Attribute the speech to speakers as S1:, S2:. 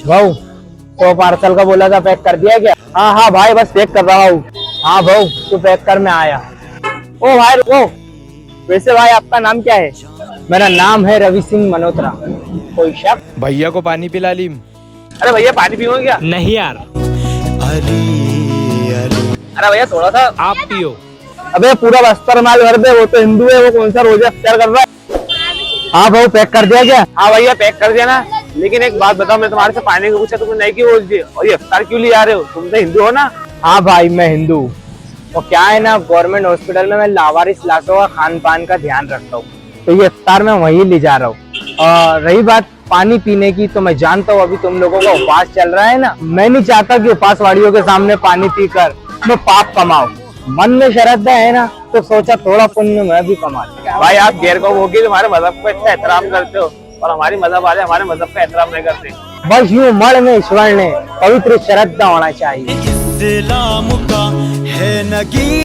S1: भाऊ तो पार्सल का बोला था, पैक कर दिया क्या? हाँ हाँ भाई, बस पैक कर रहा हूँ। हाँ भाऊ तू पैक कर, मैं आया। ओ भाई रुको, वैसे भाई आपका नाम क्या है? मेरा नाम है रवि सिंह मल्होत्रा। कोई शक?
S2: भैया को पानी पिला ली।
S1: अरे भैया पानी पियोगे क्या?
S2: नहीं यार,
S1: अरे भैया थोड़ा सा।
S2: आप पियो।
S1: अबे पूरा बस्तर माल भर दे, वो तो हिंदू है, वो कौन सा रोजा अफ्तार कर रहा है? हाँ भाऊ पैक कर दिया क्या? हाँ भैया पैक कर दिया ना। लेकिन एक बात बताओ, मैं तुम्हारे से पानी को पूछा, तुमने नहीं क्यों बोल दिया? और ये अफ्तार क्यों ले आ रहे हो? तुम तो हिंदू हो ना? हाँ भाई मैं हिंदू हूँ। और क्या है ना, गवर्नमेंट हॉस्पिटल में मैं लावारिस लाशों का खान पान का ध्यान रखता हूँ, तो ये इफ्तार मैं वहीं ले जा रहा हूँ। और रही बात पानी पीने की, तो मैं जानता हूँ अभी तुम लोगों का उपवास चल रहा है ना। मैं नहीं चाहता कि उपवास वालियों के सामने पानी पीकर मैं पाप कमाऊं। मन में श्रद्धा है ना, तो सोचा थोड़ा पुण्य मैं भी कमा लूं। भाई आप गैर कौम होगी, तुम्हारे मजहब का इतना एहतराम करते हो, और हमारी मजहब वाले हमारे मजहब का एहतराम नहीं करते। बस यूं मण में ईश्वर ने पवित्र श्रद्धा होना चाहिए।
S3: इस्लाम का है नगी।